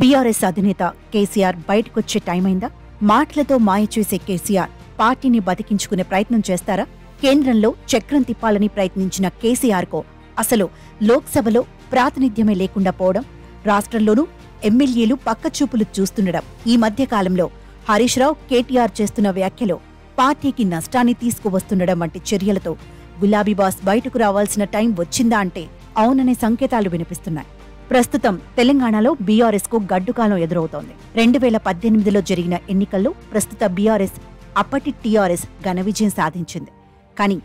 BRS అధినేత కేసీఆర్ బయటకొచ్చే టైమైందా? మాటలతో మాయ చేసే కేసీఆర్ పార్టీని బతికించుకునే ప్రయత్నం చేస్తారా? కేంద్రంలో చక్రం తిప్పాలని ప్రయత్నించిన కేసీఆర్కు అసలు లోక్సభలో ప్రాతినిధ్యమే లేకుండా పోవడం, రాష్ట్రంలోనూ ఎమ్మెల్యేలు పక్కచూపులు చూస్తుండడం, ఈ మధ్య కాలంలో హరీష్ రావు, కేటీఆర్ చేస్తున్న వ్యాఖ్యలు పార్టీకి నష్టాన్ని తీసుకువస్తుండడం వంటి చర్యలతో గులాబీ బాస్ బయటకు రావాల్సిన టైం వచ్చిందా అంటే అవుననే సంకేతాలు వినిపిస్తున్నాయి. ప్రస్తుతం తెలంగాణలో బీఆర్ఎస్ కు గడ్డుకాలం ఎదురవుతోంది. 2018లో జరిగిన ఎన్నికల్లో ప్రస్తుత బీఆర్ఎస్ అప్పటి టీఆర్ఎస్ ఘన విజయం సాధించింది. కానీ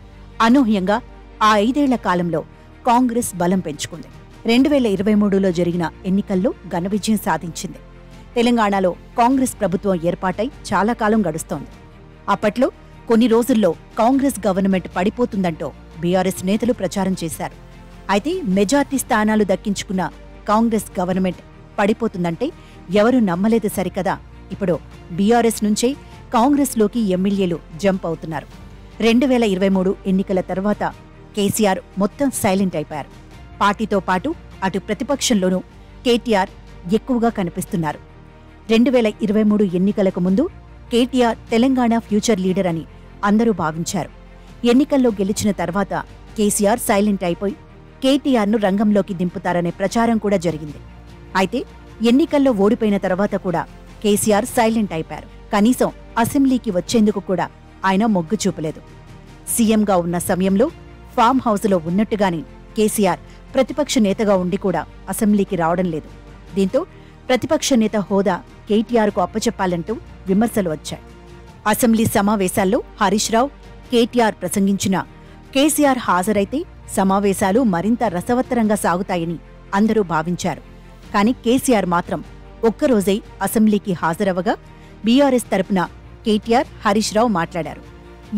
అనూహ్యంగా ఆ 5 ఏళ్ల కాలంలో కాంగ్రెస్ బలం పెంచుకుంది. 2023లో జరిగిన ఎన్నికల్లో ఘన విజయం సాధించింది. తెలంగాణలో కాంగ్రెస్ ప్రభుత్వం ఏర్పాటై చాలా కాలం గడుస్తోంది. అప్పట్లో కొన్ని రోజుల్లో కాంగ్రెస్ గవర్నమెంట్ పడిపోతుందంటూ బీఆర్ఎస్ నేతలు ప్రచారం చేశారు. అయితే మెజార్టీ స్థానాలు దక్కించుకున్న కాంగ్రెస్ గవర్నమెంట్ పడిపోతుందంటే ఎవరూ నమ్మలేదు సరికదా. ఇప్పుడు బీఆర్ఎస్ నుంచే కాంగ్రెస్లోకి ఎమ్మెల్యేలు జంప్ అవుతున్నారు. 2023 ఎన్నికల తర్వాత కేసీఆర్ మొత్తం సైలెంట్ అయిపోయారు. పార్టీతో పాటు అటు ప్రతిపక్షంలోనూ కేటీఆర్ ఎక్కువగా కనిపిస్తున్నారు. 2023 ఎన్నికలకు ముందు కేటీఆర్ తెలంగాణ ఫ్యూచర్ లీడర్ అని అందరూ భావించారు. ఎన్నికల్లో గెలిచిన తర్వాత కేసీఆర్ సైలెంట్ అయిపోయి కేటీఆర్ను రంగంలోకి దింపుతారనే ప్రచారం కూడా జరిగింది. అయితే ఎన్నికల్లో ఓడిపోయిన తర్వాత కూడా కేసీఆర్ సైలెంట్ అయిపోయారు. కనీసం అసెంబ్లీకి వచ్చేందుకు కూడా ఆయన మొగ్గు చూపలేదు. సీఎంగా ఉన్న సమయంలో ఫామ్ హౌస్లో ఉన్నట్టుగానే కేసీఆర్ ప్రతిపక్ష నేతగా ఉండి కూడా అసెంబ్లీకి రావడం లేదు. దీంతో ప్రతిపక్ష నేత హోదా కేటీఆర్కు అప్పచెప్పాలంటూ విమర్శలు వచ్చాయి. అసెంబ్లీ సమావేశాల్లో హరీష్ రావు, కేటీఆర్ ప్రసంగించిన కేసీఆర్ హాజరైతే సమావేశాలు మరింత రసవత్తరంగా సాగుతాయని అందరూ భావించారు. కానీ కేసీఆర్ మాత్రం ఒక్కరోజై అసెంబ్లీకి హాజరవ్వగా బీఆర్ఎస్ తరపున కేటీఆర్, హరీష్ రావు మాట్లాడారు.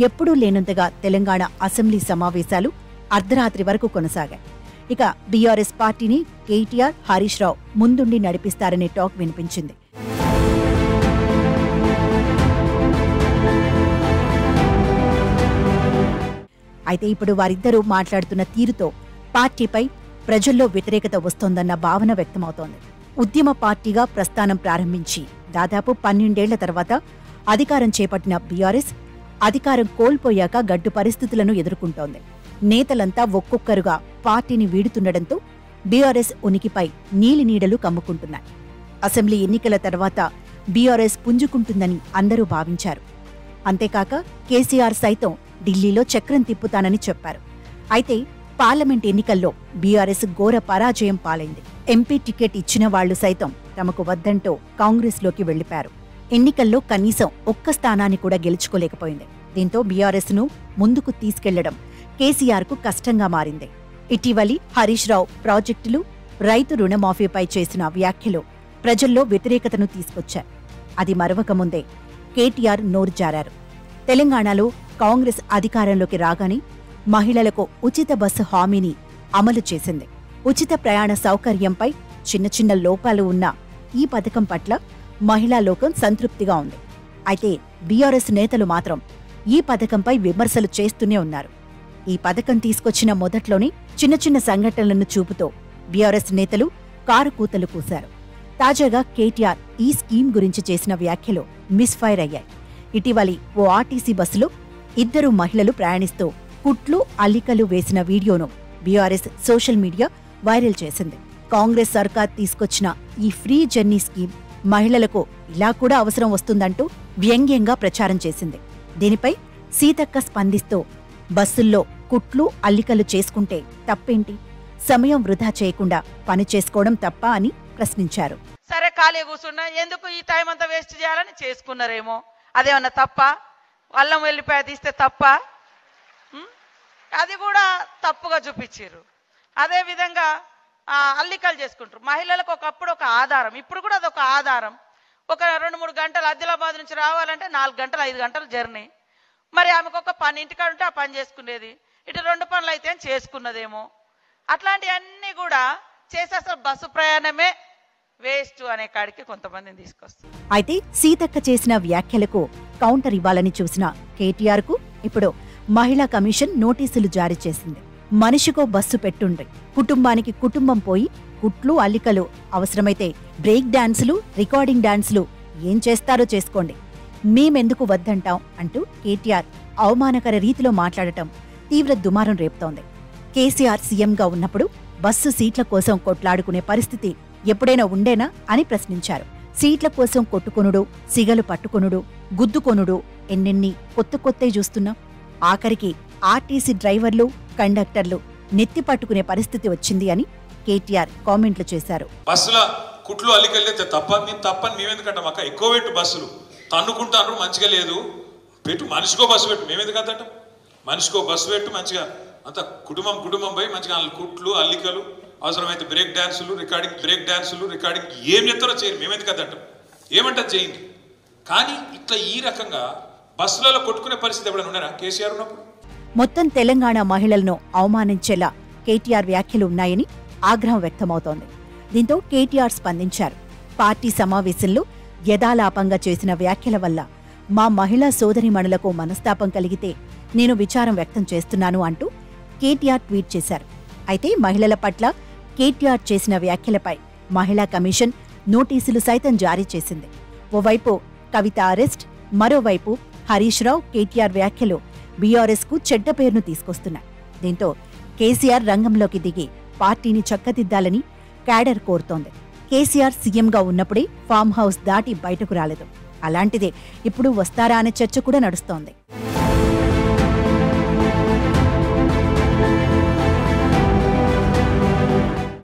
ఎప్పుడూ లేనంతగా తెలంగాణ అసెంబ్లీ సమావేశాలు అర్ధరాత్రి వరకు కొనసాగాయి. ఇక బీఆర్ఎస్ పార్టీని కేటీఆర్, హరీష్ రావు ముందుండి నడిపిస్తారనే టాక్ వినిపించింది. అయితే ఇప్పుడు వారిద్దరూ మాట్లాడుతున్న తీరుతో పార్టీపై ప్రజల్లో వ్యతిరేకత వస్తోందన్న భావన వ్యక్తమవుతోంది. ఉద్యమ పార్టీగా ప్రస్థానం ప్రారంభించి దాదాపు 12 ఏళ్ల తర్వాత అధికారం చేపట్టిన బీఆర్ఎస్ అధికారం కోల్పోయాక గడ్డు పరిస్థితులను ఎదుర్కొంటోంది. నేతలంతా ఒక్కొక్కరుగా పార్టీని వీడుతుండటంతో బీఆర్ఎస్ ఉనికిపై నీలినీడలు కమ్ముకుంటున్నాయి. అసెంబ్లీ ఎన్నికల తర్వాత బీఆర్ఎస్ పుంజుకుంటుందని అందరూ భావించారు. అంతేకాక కేసీఆర్ సైతం ఢిల్లీలో చక్రం తిప్పుతానని చెప్పారు. అయితే పార్లమెంట్ ఎన్నికల్లో బీఆర్ఎస్ ఘోర పరాజయం పాలైంది. ఎంపీ టికెట్ ఇచ్చిన వాళ్లు సైతం తమకు వద్దంటూ కాంగ్రెస్లోకి వెళ్లిపారు. ఎన్నికల్లో కనీసం ఒక్క స్థానాన్ని కూడా గెలుచుకోలేకపోయింది. దీంతో బీఆర్ఎస్ ను ముందుకు తీసుకెళ్లడం కేసీఆర్కు కష్టంగా మారింది. ఇటీవలి హరీష్ రావు ప్రాజెక్టులు, రైతు రుణమాఫీపై చేసిన వ్యాఖ్యలు ప్రజల్లో వ్యతిరేకతను తీసుకొచ్చాయి. అది మరవకముందే కేటీఆర్ నోరు జారారు. తెలంగాణలో కాంగ్రెస్ అధికారంలోకి రాగానే మహిళలకు ఉచిత బస్సు హామీని అమలు చేసింది. ఉచిత ప్రయాణ సౌకర్యంపై చిన్న చిన్న లోపాలు ఉన్న ఈ పథకం పట్ల మహిళా లోకం సంతృప్తిగా ఉంది. అయితే బీఆర్ఎస్ నేతలు మాత్రం ఈ పథకంపై విమర్శలు చేస్తూనే ఉన్నారు. ఈ పథకం తీసుకొచ్చిన మొదట్లోనే చిన్న చిన్న సంఘటనలను చూపుతూ బీఆర్ఎస్ నేతలు కారుకూతలు కూశారు. తాజాగా కేటీఆర్ ఈ స్కీమ్ గురించి చేసిన వ్యాఖ్యలు మిస్ఫైర్ అయ్యాయి. ఇటీవలి ఓ ఆర్టీసీ బస్సులో 2 మహిళలు ప్రయాణిస్తూ కుట్లు, అల్లికలు వేసిన వీడియోను బీఆర్ఎస్ సోషల్ మీడియా వైరల్ చేసింది. కాంగ్రెస్ సర్కార్ తీసుకొచ్చిన ఈ ఫ్రీ జర్నీ స్కీమ్ మహిళలకు ఇలా కూడా అవసరం వస్తుందంటూ వ్యంగ్యంగా ప్రచారం చేసింది. దీనిపై సీతక్క స్పందిస్తూ బస్సుల్లో కుట్లు, అల్లికలు చేసుకుంటే తప్పేంటి? సమయం వృధా చేయకుండా పని చేసుకోవడం తప్ప అని ప్రశ్నించారు. సరే, ఖాళీ కూర్చున్నా ఎందుకు ఈ టైం అంతా వేస్ట్ చేయాలని చేసుకున్నారేమో. అదేమన్నా తప్ప? అల్లం వెల్లిపాయ తీస్తే తప్ప? అది కూడా తప్పుగా చూపించారు. అదేవిధంగా అల్లికలు చేసుకుంటారు. మహిళలకు ఒకప్పుడు ఒక ఆధారం, ఇప్పుడు కూడా అదొక ఆధారం. ఒక 2-3 గంటలు ఆదిలాబాద్ నుంచి రావాలంటే 4 గంటలు 5 గంటలు జర్నీ. మరి ఆమెకు ఒక పని ఇంటికాడ ఉంటే ఆ పని చేసుకునేది, ఇటు 2 పనులు అయితే చేసుకున్నదేమో. అట్లాంటివన్నీ కూడా చేసి అసలు బస్సు ప్రయాణమే వేస్ట్ అనే కాడికి కొంతమందిని తీసుకొస్తారు. అయితే సీతక్క చేసిన వ్యాఖ్యలకు కౌంటర్ ఇవ్వాలని చూసిన కేటీఆర్ కు ఇప్పుడు మహిళా కమిషన్ నోటీసులు జారీ చేసింది. మనిషికో బస్సు పెట్టుండ్రి, కుటుంబానికి కుటుంబం పోయి కుట్లు అల్లికలు, అవసరమైతే బ్రేక్ డాన్సులు, రికార్డింగ్ డాన్సులు ఏం చేస్తారో చేసుకోండి, మేమెందుకు వద్దంటాం అంటూ కేటీఆర్ అవమానకర రీతిలో మాట్లాడటం తీవ్ర దుమారం రేపుతోంది. కేసీఆర్ సీఎంగా ఉన్నప్పుడు బస్సు సీట్ల కోసం కొట్లాడుకునే పరిస్థితి ఎప్పుడైనా ఉండేనా అని ప్రశ్నించారు. సీట్ల కోసం కొట్టుకొనుడు, సిగలు పట్టుకొనుడు, గుద్దుకొనుడు ఎన్నెన్ని కొత్తయి చూస్తున్నాం. ఆఖరికి ఆర్టీసీ డ్రైవర్లు, కండక్టర్లు నెత్తి పట్టుకునే పరిస్థితి వచ్చింది అని కేటీఆర్ కామెంట్లు చేశారు. బస్సుల కుట్లు అల్లికెళ్ళితే తప్పని మేమెందుకంటాం అక్క, ఎక్కువ పెట్టు బస్సులు తన్నుకుంటాను, మంచిగా లేదు పెట్టు, మనిషికో బస్సు పెట్టు, మేమెందుకు అంతటం, మనిషికో బస్సు పెట్టు, మంచిగా అంత కుటుంబం పోయి మంచిగా కుట్లు అల్లికలు, అవసరమైతే బ్రేక్ డాన్సులు రికార్డింగ్ ఏం చెప్తారో చేయరు, మేమెందుకు అంతటం, ఏమంటారు చేయండి. కానీ ఇట్లా ఈ రకంగా బస్సులలో కొట్టుకునే పరిస్థితి ఎప్పుడైనా ఉన్నారా కేసీఆర్ ఉన్నప్పుడు? మొత్తం తెలంగాణ మహిళలను అవమానించేలా కేటీఆర్ వ్యాఖ్యలు ఉన్నాయని ఆగ్రహం వ్యక్తమవుతోంది. దీంతో కేటీఆర్ స్పందించారు. పార్టీ సమావేశంలో యథాలాపంగా చేసిన వ్యాఖ్యల వల్ల మా మహిళా సోదరీమణులకు మనస్తాపం కలిగితే నేను విచారం వ్యక్తం చేస్తున్నాను అంటూ కేటీఆర్ ట్వీట్ చేశారు. అయితే మహిళల పట్ల కేటీఆర్ చేసిన వ్యాఖ్యలపై మహిళా కమిషన్ నోటీసులు సైతం జారీ చేసింది. ఓవైపు కవిత అరెస్ట్, మరోవైపు హరీష్ రావు, కేటీఆర్ వ్యాఖ్యలు బీఆర్ఎస్ కు చెడ్డ పేరును తీసుకొస్తున్నాయి. దీంతో కేసీఆర్ రంగంలోకి దిగి పార్టీని చక్కదిద్దాలని క్యాడర్ కోరుతోంది. కేసీఆర్ సీఎంగా ఉన్నప్పుడే ఫామ్ హౌస్ దాటి బయటకు రాలేదు. అలాంటిదే ఇప్పుడు వస్తారా అనే చర్చ కూడా నడుస్తోంది.